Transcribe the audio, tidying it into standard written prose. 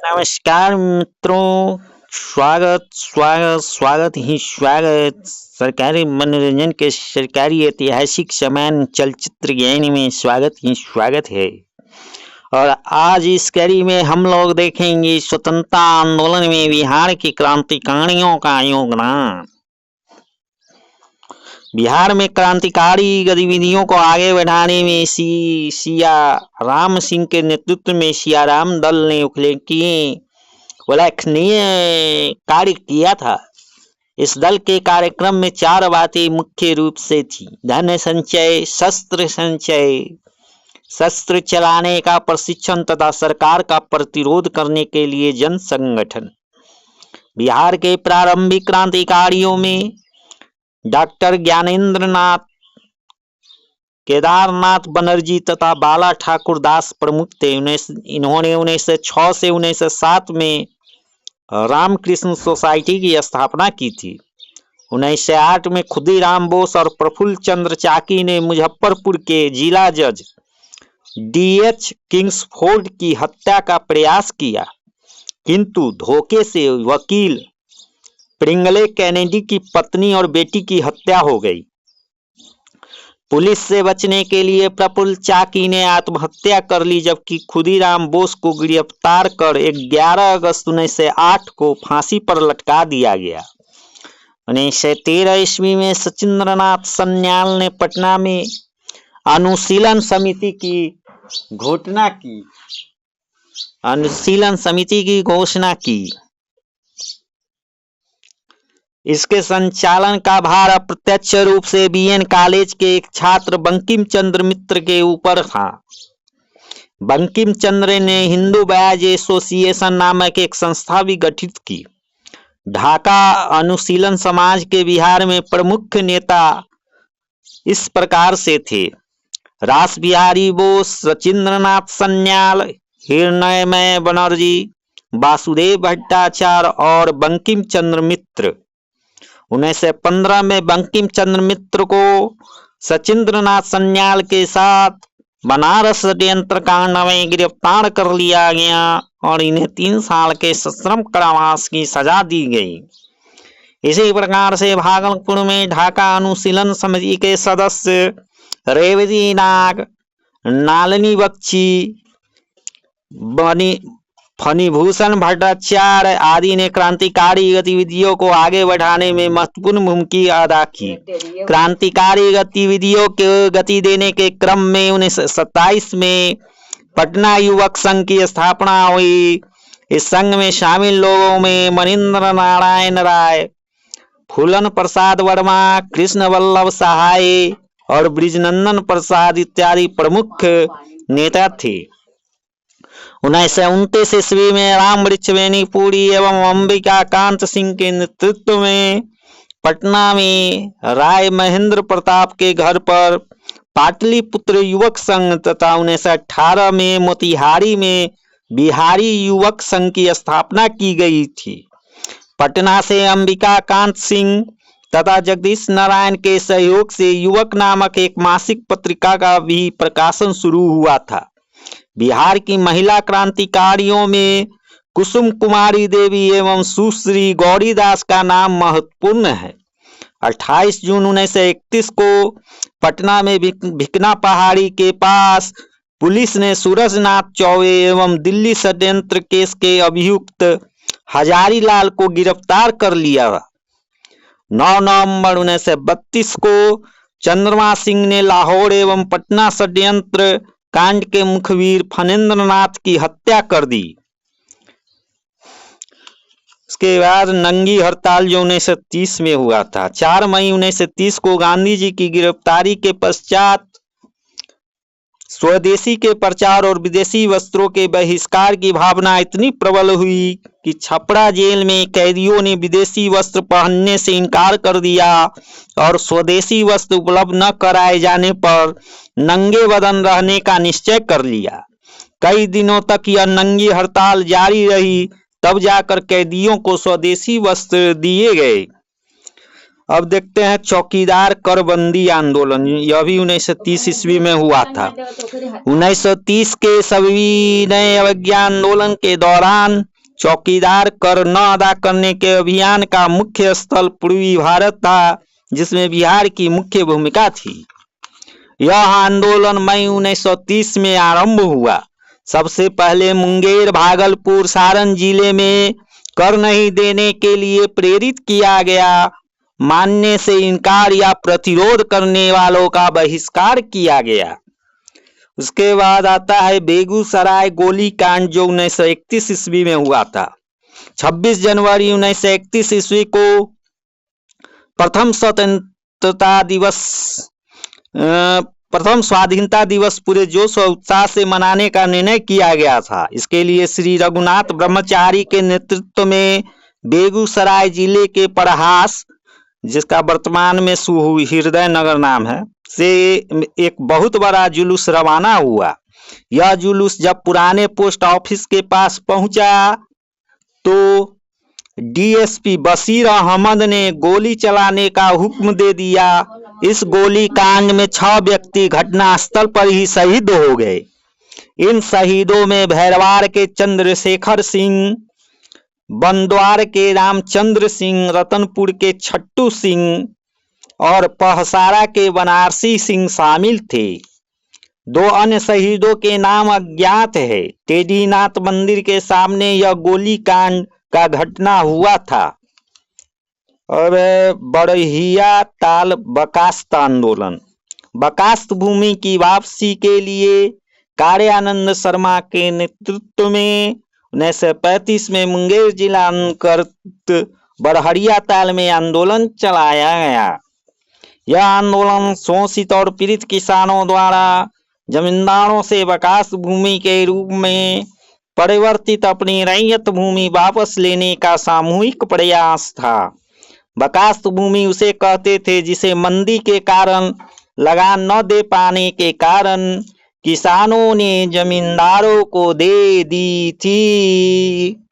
नमस्कार मित्रों, स्वागत स्वागत स्वागत ही स्वागत। सरकारी मनोरंजन के सरकारी ऐतिहासिक समान चलचित्र ज्ञान में स्वागत ही स्वागत है। और आज इस कड़ी में हम लोग देखेंगे स्वतंत्रता आंदोलन में बिहार के क्रांतिकारियों का योगदान। बिहार में क्रांतिकारी गतिविधियों को आगे बढ़ाने में सिया राम सिंह के नेतृत्व में सियाराम दल ने उल्लेखनीय कार्य किया था। इस दल के कार्यक्रम में 4 बातें मुख्य रूप से थी: धन संचय, शस्त्र चलाने का प्रशिक्षण तथा सरकार का प्रतिरोध करने के लिए जन संगठन। बिहार के प्रारंभिक क्रांतिकारियों में डॉक्टर ज्ञानेंद्र नाथ, केदारनाथ बनर्जी तथा बाला ठाकुर दास प्रमुख थे। इन्होंने 1906 से 1907 में रामकृष्ण सोसाइटी की स्थापना की थी। 1908 में खुदीराम बोस और प्रफुल्ल चंद्र चाकी ने मुजफ्फरपुर के जिला जज D.H. किंग्सफोर्ड की हत्या का प्रयास किया, किंतु धोखे से वकील प्रिंगले कैनेडी की पत्नी और बेटी की हत्या हो गई। पुलिस से बचने के लिए प्रफुल्ल चाकी ने आत्महत्या कर ली, जबकि खुदीराम बोस को गिरफ्तार कर 11 अगस्त 1908 को फांसी पर लटका दिया गया। 1913 ईस्वी में सचिंद्रनाथ सन्याल ने पटना में अनुशीलन समिति की घोषणा की। इसके संचालन का भार अप्रत्यक्ष रूप से BN कॉलेज के एक छात्र बंकिम चंद्र मित्र के ऊपर था। बंकिम चंद्र ने हिंदू बॉयज एसोसिएशन नामक एक संस्था भी गठित की। ढाका अनुशीलन समाज के बिहार में प्रमुख नेता इस प्रकार से थे: रास बिहारी बोस, सचिंद्रनाथ सन्याल, हिरण्यमय बनर्जी, वासुदेव भट्टाचार्य और बंकिम चंद्र मित्र। 1915 में बंकिम चंद्र मित्र को सचिंद्रनाथ सन्याल के साथ बनारस षड्यंत्र कांड में गिरफ्तार कर लिया गया और इन्हें 3 साल के सश्रम कारावास की सजा दी गई। इसी प्रकार से भागलपुर में ढाका अनुशीलन समिति के सदस्य रेवती नाग, नालिनी बख्शी, फणिभूषण भट्टाचार्य आदि ने क्रांतिकारी गतिविधियों को आगे बढ़ाने में महत्वपूर्ण भूमिका अदा की। क्रांतिकारी गतिविधियों को गति देने के क्रम में 1927 में पटना युवक संघ की स्थापना हुई। इस संघ में शामिल लोगों में मनीन्द्र नारायण राय, फूलन प्रसाद वर्मा, कृष्ण वल्लभ सहाय और ब्रिजनंदन प्रसाद इत्यादि प्रमुख नेता थे। 1929 ईस्वी में राम वृक्षवेणीपुरी एवं अंबिका कांत सिंह के नेतृत्व में पटना में राय महेंद्र प्रताप के घर पर पाटलिपुत्र युवक संघ तथा 1918 में मोतिहारी में बिहारी युवक संघ की स्थापना की गई थी। पटना से अंबिका कांत सिंह तथा जगदीश नारायण के सहयोग से युवक नामक एक मासिक पत्रिका का भी प्रकाशन शुरू हुआ था। बिहार की महिला क्रांतिकारियों में कुसुम कुमारी देवी एवं सुश्री गौरीदास का नाम महत्वपूर्ण है। 28 जून 1931 को पटना में भिकना पहाड़ी के पास पुलिस ने सूरजनाथ चौबे एवं दिल्ली षड्यंत्र केस के अभियुक्त हजारीलाल को गिरफ्तार कर लिया। 9 नवंबर 1932 को चंद्रमा सिंह ने लाहौर एवं पटना षड्यंत्र कांड के मुखबिर फणेंद्र नाथ की हत्या कर दी। उसके बाद नंगी हड़ताल जो 1930 में हुआ था। 4 मई 1930 को गांधी जी की गिरफ्तारी के पश्चात स्वदेशी के प्रचार और विदेशी वस्त्रों के बहिष्कार की भावना इतनी प्रबल हुई कि छपरा जेल में कैदियों ने विदेशी वस्त्र पहनने से इनकार कर दिया और स्वदेशी वस्त्र उपलब्ध न कराए जाने पर नंगे बदन रहने का निश्चय कर लिया। कई दिनों तक यह नंगी हड़ताल जारी रही, तब जाकर कैदियों को स्वदेशी वस्त्र दिए गए। अब देखते हैं चौकीदार करबंदी आंदोलन। यह भी 1930 ईस्वी में हुआ था। 1930 के सविनय अवज्ञा आंदोलन के दौरान चौकीदार कर न अदा करने के अभियान का मुख्य स्थल पूर्वी भारत था, जिसमें बिहार की मुख्य भूमिका थी। यह आंदोलन मई 1930 में आरंभ हुआ। सबसे पहले मुंगेर, भागलपुर, सारण जिले में कर नहीं देने के लिए प्रेरित किया गया। मानने से इनकार या प्रतिरोध करने वालों का बहिष्कार किया गया। उसके बाद आता है बेगूसराय गोलीकांड, जो 1931 ईस्वी में हुआ था। 26 जनवरी 1931 ईस्वी को प्रथम स्वाधीनता दिवस पूरे जोश और उत्साह से मनाने का निर्णय किया गया था। इसके लिए श्री रघुनाथ ब्रह्मचारी के नेतृत्व में बेगूसराय जिले के परहास, जिसका वर्तमान में सुहृदय नगर नाम है, से एक बहुत बड़ा जुलूस रवाना हुआ। यह जुलूस जब पुराने पोस्ट ऑफिस के पास पहुंचा तो डीएसपी बशीर अहमद ने गोली चलाने का हुक्म दे दिया। इस गोली कांड में 6 व्यक्ति घटनास्थल पर ही शहीद हो गए। इन शहीदों में भैरवाड़ के चंद्रशेखर सिंह, बंदवार के रामचंद्र सिंह, रतनपुर के छट्टू सिंह और पहसारा के बनारसी सिंह शामिल थे। 2 अन्य शहीदों के नाम अज्ञात है। टेढ़ीनाथ मंदिर के सामने यह गोलीकांड का घटना हुआ था। और बड़हिया ताल बकास्त आंदोलन। बकास्त भूमि की वापसी के लिए कार्यानंद शर्मा के नेतृत्व में 1935 में मुंगेर जिला अंतर्गत बड़हरिया ताल में आंदोलन चलाया गया। यह आंदोलन शोषित और पीड़ित किसानों द्वारा जमींदारों से बकास्त भूमि के रूप में परिवर्तित अपनी रैयत भूमि वापस लेने का सामूहिक प्रयास था। बकास्त भूमि उसे कहते थे जिसे मंदी के कारण लगान न दे पाने के कारण किसानों ने जमींदारों को दे दी थी।